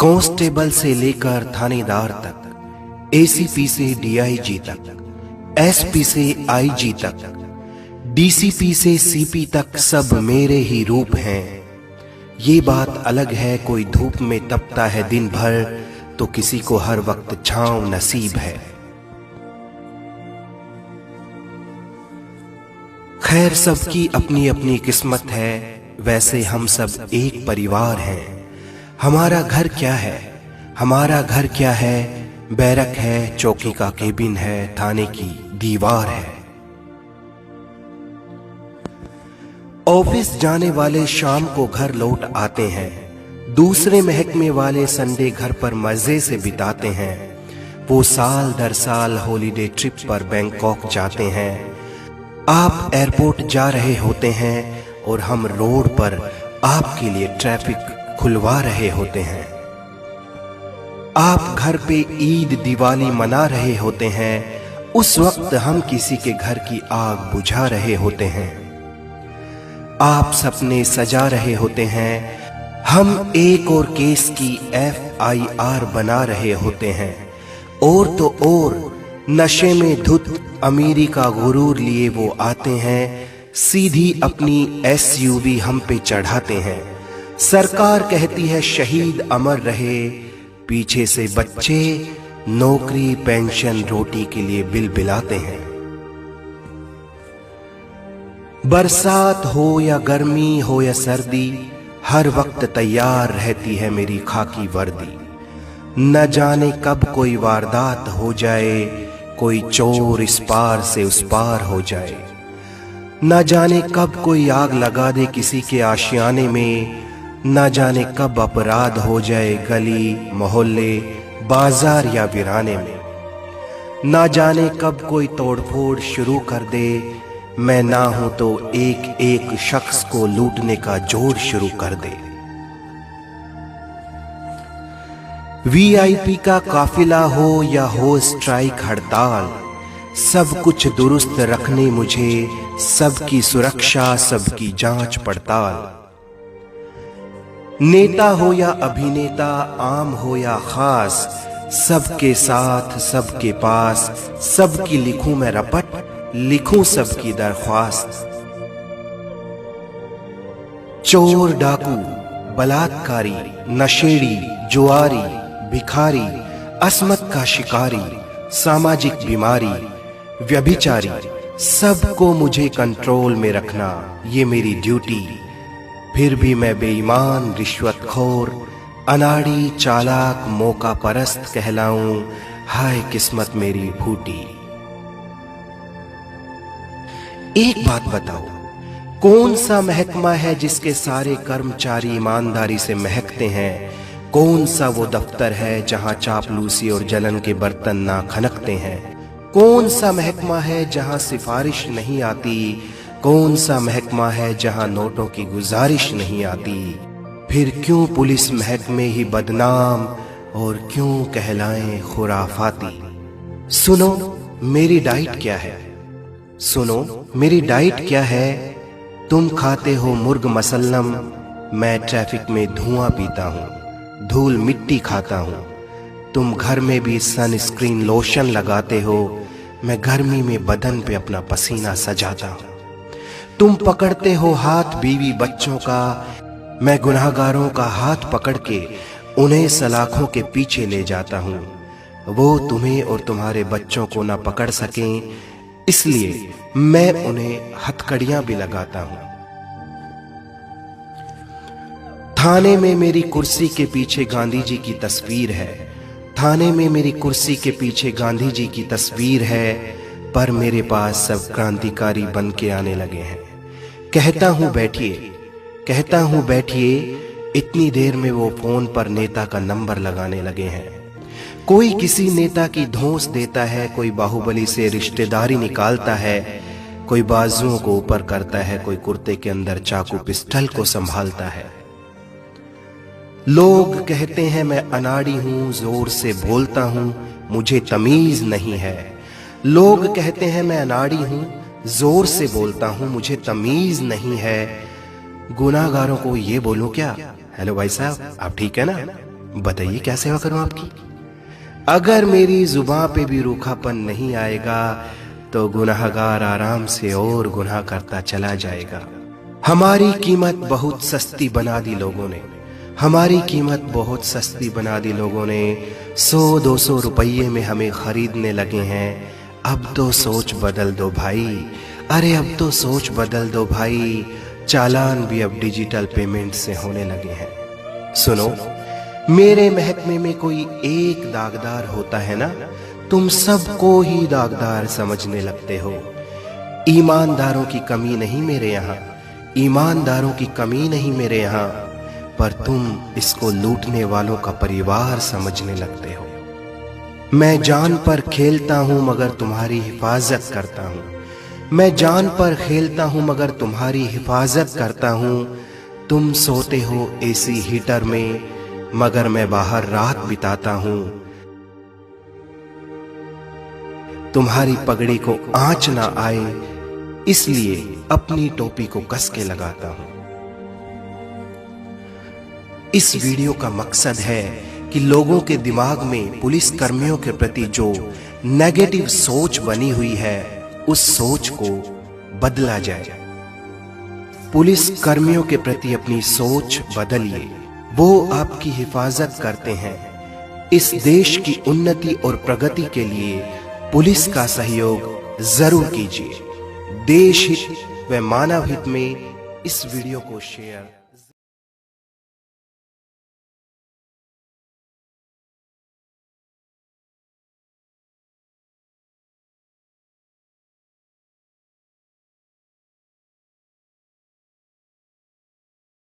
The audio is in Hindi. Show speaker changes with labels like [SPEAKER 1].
[SPEAKER 1] कांस्टेबल से लेकर थानेदार तक, एसीपी से डीआईजी तक, एसपी से आईजी तक, डीसीपी से सीपी तक सब मेरे ही रूप हैं। ये बात अलग है कोई धूप में तपता है दिन भर, तो किसी को हर वक्त छांव नसीब है। खैर सबकी अपनी अपनी किस्मत है, वैसे हम सब एक परिवार हैं। हमारा घर क्या है, हमारा घर क्या है, बैरक है, चौकी का केबिन है, थाने की दीवार है। ऑफिस जाने वाले शाम को घर लौट आते हैं, दूसरे महकमे वाले संडे घर पर मजे से बिताते हैं। वो साल दर साल हॉलीडे ट्रिप पर बैंकॉक जाते हैं। आप एयरपोर्ट जा रहे होते हैं और हम रोड पर आपके लिए ट्रैफिक खुलवा रहे होते हैं। आप घर पे ईद दिवाली मना रहे होते हैं, उस वक्त हम किसी के घर की आग बुझा रहे होते हैं। आप सपने सजा रहे होते हैं, हम एक और केस की FIR बना रहे होते हैं। और तो और नशे में धुत अमीरी का गुरूर लिए वो आते हैं, सीधी अपनी SUV हम पे चढ़ाते हैं। सरकार कहती है शहीद अमर रहे, पीछे से बच्चे नौकरी पेंशन रोटी के लिए बिलबिलाते हैं। बरसात हो या गर्मी हो या सर्दी, हर वक्त तैयार रहती है मेरी खाकी वर्दी। न जाने कब कोई वारदात हो जाए, कोई चोर इस पार से उस पार हो जाए। न जाने कब कोई आग लगा दे किसी के आशियाने में, न जाने कब अपराध हो जाए गली मोहल्ले बाजार या वीराने में। न जाने कब कोई तोड़फोड़ शुरू कर दे, मैं ना हूं तो एक एक शख्स को लूटने का जोड़ शुरू कर दे। VIP का काफिला हो या हो स्ट्राइक हड़ताल, सब कुछ दुरुस्त रखने मुझे, सबकी सुरक्षा सबकी जांच पड़ताल। नेता हो या अभिनेता, आम हो या खास, सबके साथ सबके पास, सबकी लिखूं मैं रपट, लिखूं सबकी दरख्वास्त। चोर डाकू बलात्कारी नशेड़ी जुआरी भिखारी असमत का शिकारी सामाजिक बीमारी व्यभिचारी, सबको मुझे कंट्रोल में रखना ये मेरी ड्यूटी। फिर भी मैं बेईमान रिश्वतखोर अनाड़ी चालाक मौका परस्त कहलाऊं, हाय किस्मत मेरी फूटी। एक बात बताओ, कौन सा महकमा है जिसके सारे कर्मचारी ईमानदारी से महकते हैं? कौन सा वो दफ्तर है जहां चापलूसी और जलन के बर्तन ना खनकते हैं? कौन सा महकमा है जहां सिफारिश नहीं आती? कौन सा महकमा है जहां नोटों की गुजारिश नहीं आती? फिर क्यों पुलिस महकमे ही बदनाम और क्यों कहलाएं खुराफाती? सुनो मेरी डाइट क्या है, सुनो मेरी डाइट क्या है। तुम खाते हो मुर्ग मसल्लम, मैं ट्रैफिक में धुआं पीता हूँ, धूल मिट्टी खाता हूँ। तुम घर में भी सनस्क्रीन लोशन लगाते हो, मैं गर्मी में बदन पे अपना पसीना सजाता हूँ। तुम पकड़ते हो हाथ बीवी बच्चों का, मैं गुनाहगारों का हाथ पकड़ के उन्हें सलाखों के पीछे ले जाता हूँ। वो तुम्हें और तुम्हारे बच्चों को ना पकड़ सकें, इसलिए मैं उन्हें हथकड़ियां भी लगाता हूँ। थाने में मेरी कुर्सी के पीछे गांधी जी की तस्वीर है, थाने में मेरी कुर्सी के पीछे गांधी जी की तस्वीर है, पर मेरे पास सब क्रांतिकारी बन के आने लगे हैं। कहता हूं बैठिए, कहता हूं बैठिए, इतनी देर में वो फोन पर नेता का नंबर लगाने लगे हैं। कोई किसी नेता की धौंस देता है, कोई बाहुबली से रिश्तेदारी निकालता है, कोई बाजुओं को ऊपर करता है, कोई कुर्ते के अंदर चाकू पिस्टल को संभालता है। लोग कहते हैं मैं अनाड़ी हूं, जोर से बोलता हूं, मुझे तमीज नहीं है। लोग कहते हैं मैं अनाड़ी हूं, जोर से बोलता हूं, मुझे तमीज नहीं है। गुनाहगारों को ये बोलूं क्या, हेलो भाई साहब आप ठीक है ना? बताइए क्या सेवा करूं आपकी। अगर मेरी जुबान पे भी रूखापन नहीं आएगा तो गुनाहगार आराम से और गुनाह करता चला जाएगा। हमारी कीमत बहुत सस्ती बना दी लोगों ने, हमारी कीमत बहुत सस्ती बना दी लोगों ने। 100-200 रुपये में हमें खरीदने लगे हैं। अब तो सोच बदल दो भाई, अरे अब तो सोच बदल दो भाई। चालान भी अब डिजिटल पेमेंट से होने लगे हैं। सुनो, मेरे महकमे में कोई एक दागदार होता है ना, तुम सबको ही दागदार समझने लगते हो। ईमानदारों की कमी नहीं मेरे यहाँ, ईमानदारों की कमी नहीं मेरे यहाँ, पर तुम इसको लूटने वालों का परिवार समझने लगते हो। मैं जान पर खेलता हूं मगर तुम्हारी हिफाजत करता हूं, मैं जान पर खेलता हूं मगर तुम्हारी हिफाजत करता हूं। तुम सोते हो एसी हीटर में मगर मैं बाहर रात बिताता हूं। तुम्हारी पगड़ी को आंच ना आए इसलिए अपनी टोपी को कस के लगाता हूं। इस वीडियो का मकसद है कि लोगों के दिमाग में पुलिस कर्मियों के प्रति जो नेगेटिव सोच बनी हुई है उस सोच को बदला जाए। पुलिस कर्मियों के प्रति अपनी सोच बदलिए, वो आपकी हिफाजत करते हैं। इस देश की उन्नति और प्रगति के लिए पुलिस का सहयोग जरूर कीजिए। देश हित व मानव हित में इस वीडियो को शेयर